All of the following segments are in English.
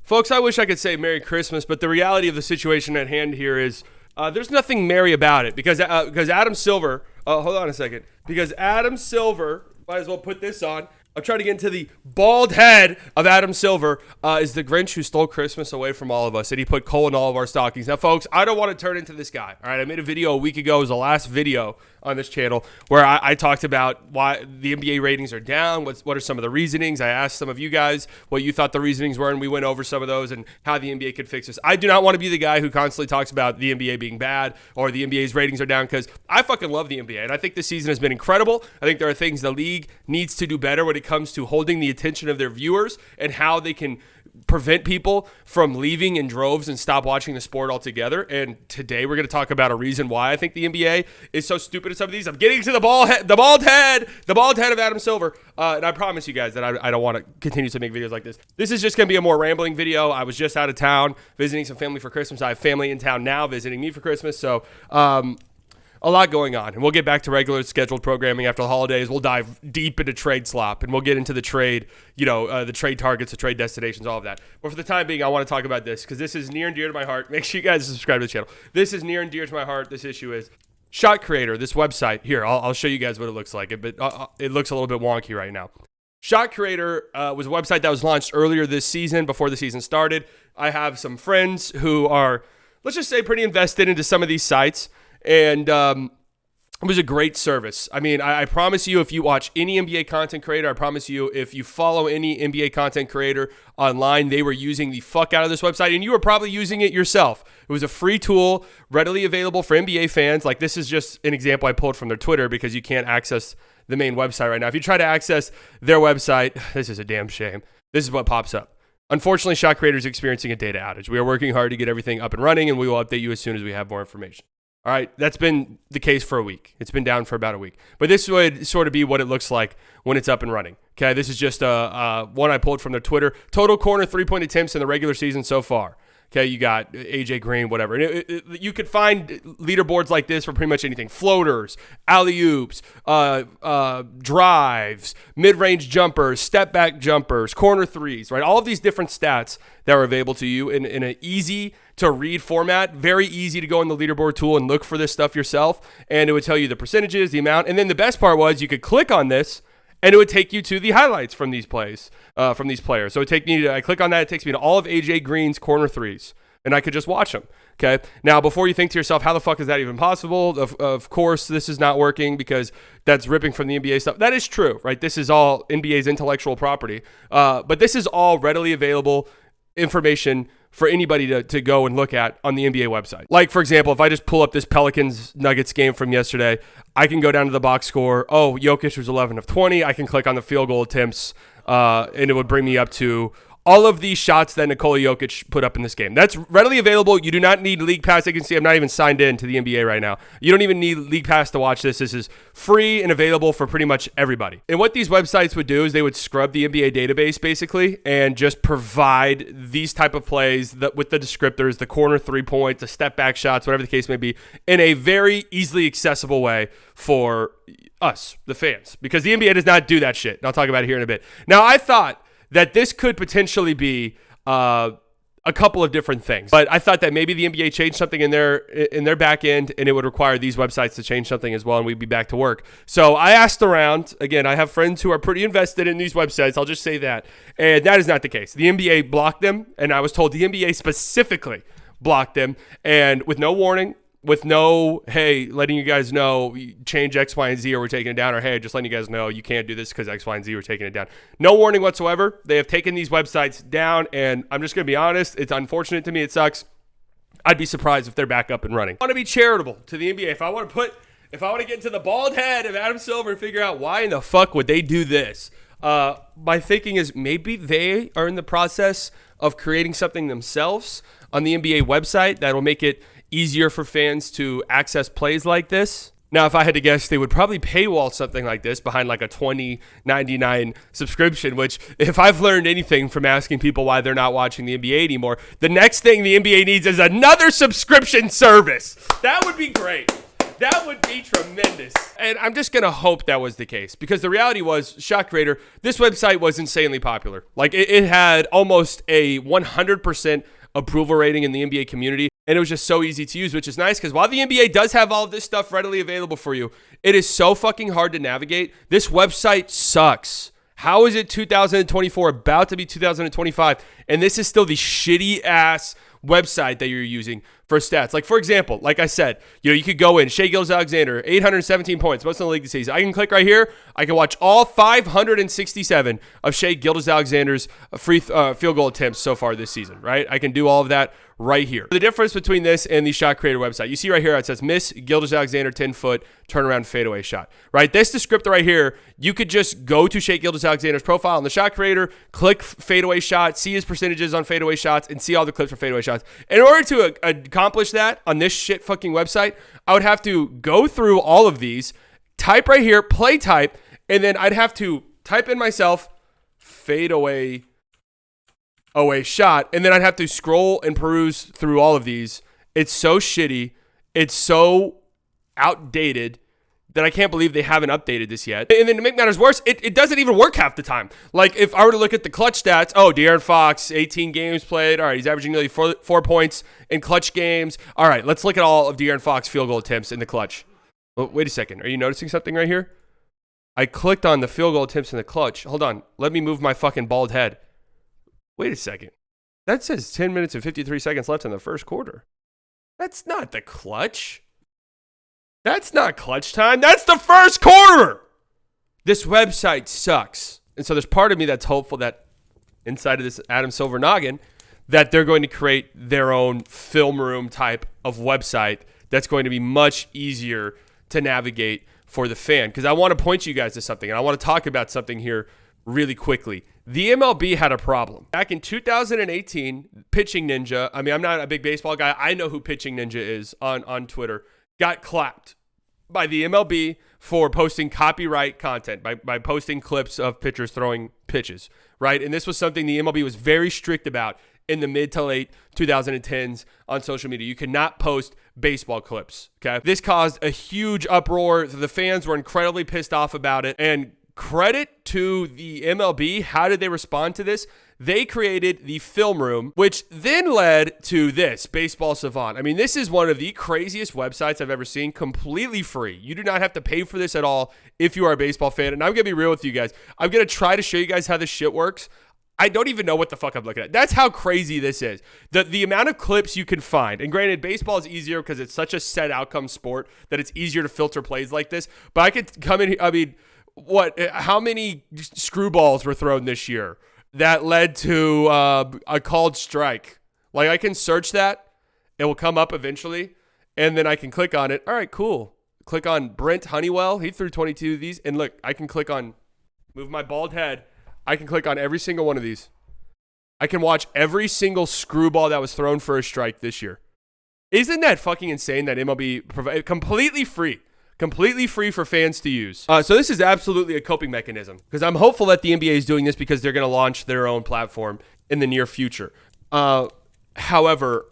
Folks, I wish I could say Merry Christmas, but the reality of the situation at hand here is there's nothing merry about it because Adam Silver, hold on a second, because Adam Silver, might as well put this on. I'm trying to get into the bald head of Adam Silver, is the Grinch who stole Christmas away from all of us, and he put coal in all of our stockings. Now, folks, I don't want to turn into this guy. All right, I made a video a week ago. It was the last video on this channel where I talked about why the NBA ratings are down. What are some of the reasonings? I asked some of you guys what you thought the reasonings were, and we went over some of those and how the NBA could fix this. I do not want to be the guy who constantly talks about the NBA being bad or the NBA's ratings are down, because I fucking love the NBA, and I think this season has been incredible. I think there are things the league needs to do better when it comes to holding the attention of their viewers and how they can prevent people from leaving in droves and stop watching the sport altogether. And today we're going to talk about a reason why I think the NBA is so stupid at some of these. I'm getting to the bald head of Adam Silver. And I promise you guys that I don't want to continue to make videos like this. This is just going to be a more rambling video. I was just out of town visiting some family for Christmas. I have family in town now visiting me for Christmas. So, a lot going on, and we'll get back to regular scheduled programming after the holidays. We'll dive deep into trade slop, and we'll get into the trade, the trade targets, the trade destinations, all of that. But for the time being, I want to talk about this because this is near and dear to my heart. Make sure you guys subscribe to the channel. This is near and dear to my heart. This issue is Shot Creator, this website. Here, I'll show you guys what it looks like, but it looks a little bit wonky right now. Shot Creator was a website that was launched earlier this season, before the season started. I have some friends who are, let's just say, pretty invested into some of these sites. And it was a great service. I mean, I promise you, if you watch any NBA content creator, I promise you, if you follow any NBA content creator online, they were using the fuck out of this website, and you were probably using it yourself. It was a free tool, readily available for NBA fans. Like, this is just an example I pulled from their Twitter because you can't access the main website right now. If you try to access their website, this is a damn shame. This is what pops up. Unfortunately, Shot Creator is experiencing a data outage. We are working hard to get everything up and running, and we will update you as soon as we have more information. All right, that's been the case for a week. It's been down for about a week. But this would sort of be what it looks like when it's up and running. Okay, this is just one I pulled from their Twitter. Total corner three-point attempts in the regular season so far. Okay, you got AJ Green, whatever. And you could find leaderboards like this for pretty much anything. Floaters, alley-oops, drives, mid-range jumpers, step-back jumpers, corner threes, right? All of these different stats that are available to you in an easy-to-read format. Very easy to go in the leaderboard tool and look for this stuff yourself. And it would tell you the percentages, the amount. And then the best part was you could click on this, and it would take you to the highlights from these plays, from these players. So I click on that, it takes me to all of AJ Green's corner threes, and I could just watch them. Okay. Now, before you think to yourself, how the fuck is that even possible? Of course, this is not working because that's ripping from the NBA stuff. That is true, right? This is all NBA's intellectual property, but this is all readily available information for anybody to go and look at on the NBA website. Like, for example, if I just pull up this Pelicans-Nuggets game from yesterday, I can go down to the box score. Oh, Jokic was 11 of 20. I can click on the field goal attempts, and it would bring me up to all of these shots that Nikola Jokic put up in this game. That's readily available. You do not need League Pass. You can see I'm not even signed in to the NBA right now. You don't even need League Pass to watch this. This is free and available for pretty much everybody. And what these websites would do is they would scrub the NBA database basically and just provide these type of plays with the descriptors, the corner 3-point, the step back shots, whatever the case may be, in a very easily accessible way for us, the fans, because the NBA does not do that shit. And I'll talk about it here in a bit. Now, I thought that this could potentially be a couple of different things, but I thought that maybe the NBA changed something in their back end, and it would require these websites to change something as well, and we'd be back to work. So I asked around. Again, I have friends who are pretty invested in these websites. I'll just say that, and that is not the case. The NBA blocked them, and I was told the NBA specifically blocked them, and with no warning. With no, hey, letting you guys know, change X, Y, and Z or we're taking it down, or hey, just letting you guys know you can't do this because X, Y, and Z we're taking it down. No warning whatsoever. They have taken these websites down, and I'm just going to be honest. It's unfortunate to me. It sucks. I'd be surprised if they're back up and running. I want to be charitable to the NBA. If I want to get into the bald head of Adam Silver and figure out why in the fuck would they do this, my thinking is maybe they are in the process of creating something themselves on the NBA website that will make it easier for fans to access plays like this. Now, if I had to guess, they would probably paywall something like this behind like a $20.99 subscription, which if I've learned anything from asking people why they're not watching the NBA anymore, the next thing the NBA needs is another subscription service. That would be great. That would be tremendous. And I'm just going to hope that was the case, because the reality was, Shot Creator, this website was insanely popular. Like, it had almost a 100% approval rating in the NBA community, and it was just so easy to use, which is nice, because while the NBA does have all of this stuff readily available for you, it is so fucking hard to navigate. This website sucks. How is it 2024, about to be 2025, and this is still the shitty-ass website that you're using for stats? Like, for example, like I said, you could go in, Shai Gilgeous-Alexander, 817 points, most in the league this season. I can click right here. I can watch all 567 of Shai Gilgeous-Alexander's field goal attempts so far this season, right? I can do all of that right here. The difference between this and the Shot Creator website, you see right here, it says miss Gilgeous-Alexander 10-foot turnaround fadeaway shot, right? This descriptor right here, you could just go to Shai Gilgeous-Alexander's profile on the Shot Creator, click fadeaway shot, see his percentages on fadeaway shots, and see all the clips for fadeaway shots. In order to accomplish that on this shit fucking website, I would have to go through all of these, type right here, play type, and then I'd have to type in myself fadeaway shot, and then I'd have to scroll and peruse through all of these. It's so shitty. It's so outdated that I can't believe they haven't updated this yet. And then to make matters worse, it doesn't even work half the time. Like, if I were to look at the clutch stats, De'Aaron Fox, 18 games played. All right, he's averaging nearly 4 points in clutch games. All right, let's look at all of De'Aaron Fox field goal attempts in the clutch. Oh, wait a second. Are you noticing something right here? I clicked on the field goal attempts in the clutch. Hold on. Let me move my fucking bald head. Wait a second. That says 10 minutes and 53 seconds left in the first quarter. That's not the clutch. That's not clutch time. That's the first quarter. This website sucks. And so there's part of me that's hopeful that inside of this Adam Silver noggin, that they're going to create their own film room type of website that's going to be much easier to navigate for the fan. Because I want to point you guys to something, and I want to talk about something here really quickly. The MLB had a problem. Back in 2018, Pitching Ninja, I mean, I'm not a big baseball guy. I know who Pitching Ninja is on Twitter, got clapped by the MLB for posting copyright content, by posting clips of pitchers throwing pitches, right? And this was something the MLB was very strict about in the mid to late 2010s on social media. You could not post baseball clips, okay? This caused a huge uproar. The fans were incredibly pissed off about it, and credit to the MLB. How did they respond to this? They created the Film Room, which then led to this, Baseball Savant. I mean, this is one of the craziest websites I've ever seen, completely free. You do not have to pay for this at all if you are a baseball fan. And I'm going to be real with you guys. I'm going to try to show you guys how this shit works. I don't even know what the fuck I'm looking at. That's how crazy this is. The amount of clips you can find. And granted, baseball is easier because it's such a set outcome sport that it's easier to filter plays like this. But I could come in here, I mean, how many screwballs were thrown this year that led to a called strike? Like, I can search that. It will come up eventually. And then I can click on it. All right, cool. Click on Brent Honeywell. He threw 22 of these. And look, I can click on, move my bald head. I can click on every single one of these. I can watch every single screwball that was thrown for a strike this year. Isn't that fucking insane that MLB provided completely free for fans to use? So this is absolutely a coping mechanism, because I'm hopeful that the NBA is doing this because they're going to launch their own platform in the near future. However,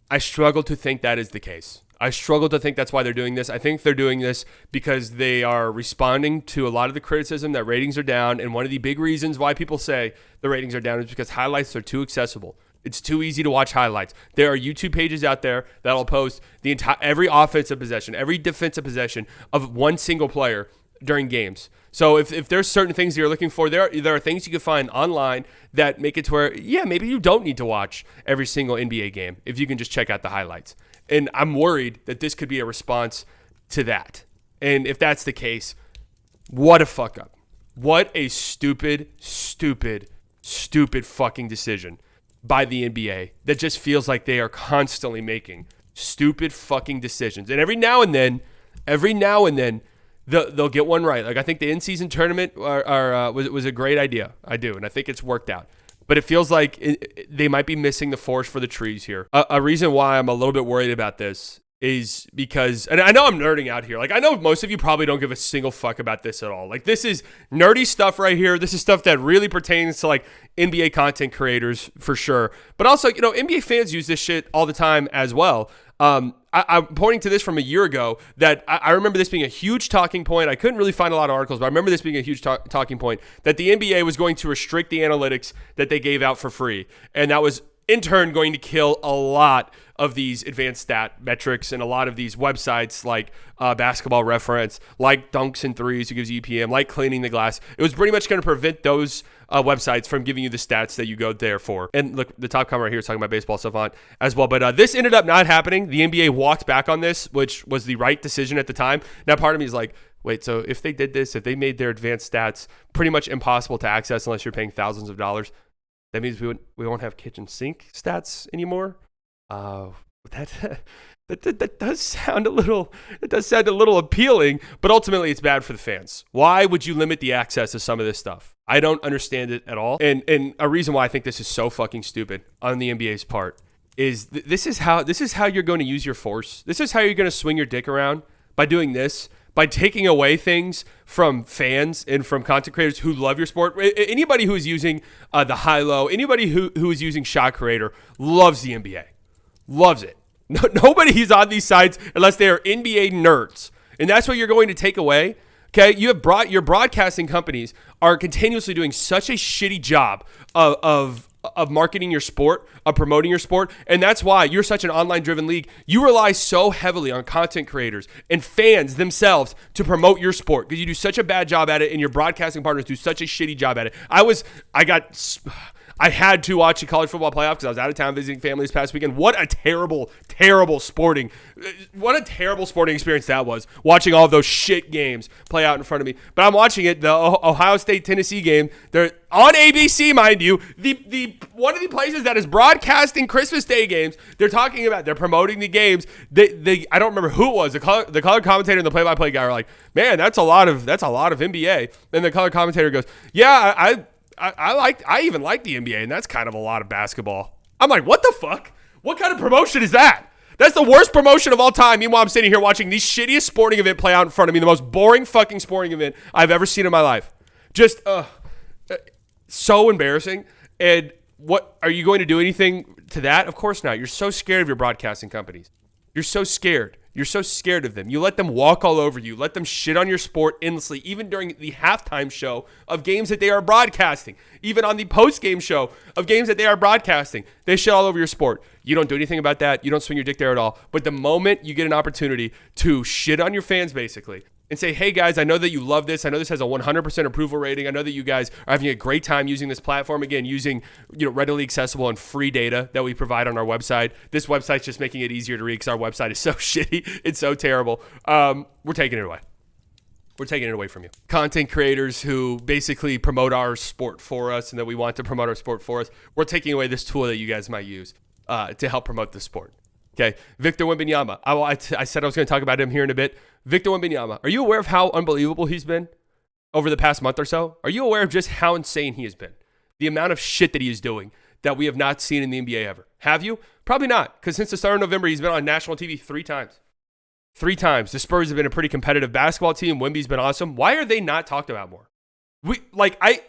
I struggle to think that is the case. I struggle to think that's why they're doing this. I think they're doing this because they are responding to a lot of the criticism that ratings are down. And one of the big reasons why people say the ratings are down is because highlights are too accessible. It's too easy to watch highlights. There are YouTube pages out there that'll post every offensive possession, every defensive possession of one single player during games. So if there's certain things that you're looking for, there are things you can find online that make it to where, yeah, maybe you don't need to watch every single NBA game if you can just check out the highlights. And I'm worried that this could be a response to that. And if that's the case, what a fuck up. What a stupid fucking decision by the NBA that just feels like they are constantly making stupid fucking decisions. And every now and then, they'll get one right. Like, I think the in-season tournament was a great idea. I do, and I think it's worked out. But it feels like they might be missing the forest for the trees here. A reason why I'm a little bit worried about this is because, and I know I'm nerding out here. Like, I know most of you probably don't give a single fuck about this at all. Like, this is nerdy stuff right here. This is stuff that really pertains to like NBA content creators for sure. But also, NBA fans use this shit all the time as well. I'm pointing to this from a year ago that I remember this being a huge talking point. I couldn't really find a lot of articles, but I remember this being a huge talking point that the NBA was going to restrict the analytics that they gave out for free. And that was in turn going to kill a lot of these advanced stat metrics and a lot of these websites like Basketball Reference, like Dunks and Threes, who gives you EPM, like Cleaning the Glass. It was pretty much going to prevent those websites from giving you the stats that you go there for. And look, the top comment right here is talking about Baseball Savant as well. But this ended up not happening. The NBA walked back on this, which was the right decision at the time. Now, part of me is like, wait, so if they did this, if they made their advanced stats pretty much impossible to access unless you're paying thousands of dollars, that means we won't have kitchen sink stats anymore. That does sound a little appealing, but ultimately it's bad for the fans. Why would you limit the access to some of this stuff? I don't understand it at all. And a reason why I think this is so fucking stupid on the NBA's part is this is how you're going to use your force. This is how you're going to swing your dick around by doing this. By taking away things from fans and from content creators who love your sport. Anybody who is using the high-low, anybody who is using Shot Creator loves the NBA. Loves it. Nobody who's on these sites unless they are NBA nerds. And that's what you're going to take away. Okay, your broadcasting companies are continuously doing such a shitty job of marketing your sport, of promoting your sport, and that's why you're such an online-driven league. You rely so heavily on content creators and fans themselves to promote your sport because you do such a bad job at it, and your broadcasting partners do such a shitty job at it. I had to watch the college football playoff because I was out of town visiting family this past weekend. What a terrible sporting experience that was, watching all of those shit games play out in front of me. But I'm watching it, the Ohio State-Tennessee game. They're on ABC, mind you. The one of the places that is broadcasting Christmas Day games. They're promoting the games. I don't remember who it was. The color commentator and the play-by-play guy are like, man, that's a lot of NBA. And the color commentator goes, yeah, I even like the NBA, and that's kind of a lot of basketball. I'm like, what the fuck? What kind of promotion is that? That's the worst promotion of all time. Meanwhile, I'm sitting here watching the shittiest sporting event play out in front of me, the most boring fucking sporting event I've ever seen in my life. Just so embarrassing. And what are you going to do anything to that? Of course not. You're so scared of your broadcasting companies. You're so scared. You're so scared of them. You let them walk all over you. Let them shit on your sport endlessly, even during the halftime show of games that they are broadcasting. Even on the post-game show of games that they are broadcasting. They shit all over your sport. You don't do anything about that. You don't swing your dick there at all. But the moment you get an opportunity to shit on your fans, basically, and say, hey, guys, I know that you love this. I know this has a 100% approval rating. I know that you guys are having a great time using this platform. Again, using readily accessible and free data that we provide on our website. This website's just making it easier to read because our website is so shitty. It's so terrible. We're taking it away. We're taking it away from you. Content creators who basically promote our sport for us and that we want to promote our sport for us, we're taking away this tool that you guys might use to help promote the sport. Okay, Victor Wembanyama. I said I was going to talk about him here in a bit. Victor Wembanyama. Are you aware of how unbelievable he's been over the past month or so? Are you aware of just how insane he has been? The amount of shit that he is doing that we have not seen in the NBA ever. Have you? Probably not, because since the start of November, he's been on national TV 3 times. 3 times. The Spurs have been a pretty competitive basketball team. Wemby's been awesome. Why are they not talked about more?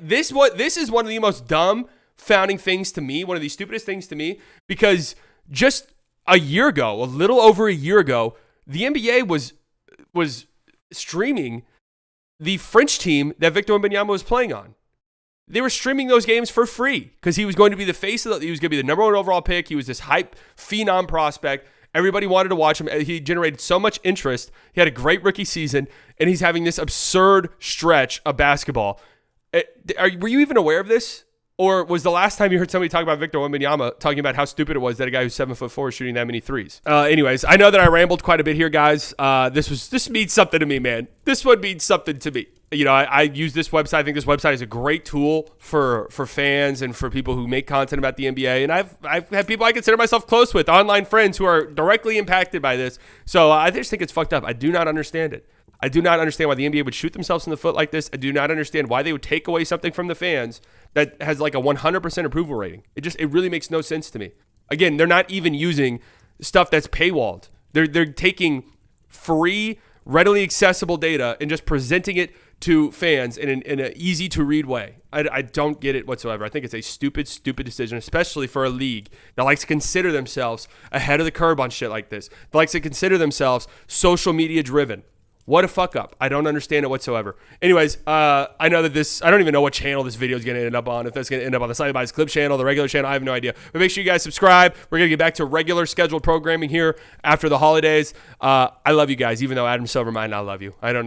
This is one of the most dumb founding things to me, one of the stupidest things to me, because just a little over a year ago, the NBA was streaming the French team that Victor Wembanyama was playing on. They were streaming those games for free because he was going to be the face of he was going to be the number 1 overall pick. He was this hype phenom prospect. Everybody wanted to watch him. He generated so much interest. He had a great rookie season, and he's having this absurd stretch of basketball. Were you even aware of this? Or was the last time you heard somebody talk about Victor Wembanyama talking about how stupid it was that a guy who's 7'4" is shooting that many threes? Anyways, I know that I rambled quite a bit here, guys. This means something to me, man. This one means something to me. I use this website. I think this website is a great tool for fans and for people who make content about the NBA. And I've had people I consider myself close with, online friends who are directly impacted by this. So I just think it's fucked up. I do not understand it. I do not understand why the NBA would shoot themselves in the foot like this. I do not understand why they would take away something from the fans that has like a 100% approval rating. It really makes no sense to me. Again, they're not even using stuff that's paywalled. They're taking free, readily accessible data and just presenting it to fans in an easy to read way. I don't get it whatsoever. I think it's a stupid decision, especially for a league that likes to consider themselves ahead of the curve on shit like this. That likes to consider themselves social media driven. What a fuck up. I don't understand it whatsoever. Anyways, I know that I don't even know what channel this video is going to end up on. If that's going to end up on the Silent Bites Clip channel, the regular channel, I have no idea. But make sure you guys subscribe. We're going to get back to regular scheduled programming here after the holidays. I love you guys, even though Adam Silver might not love you. I don't know.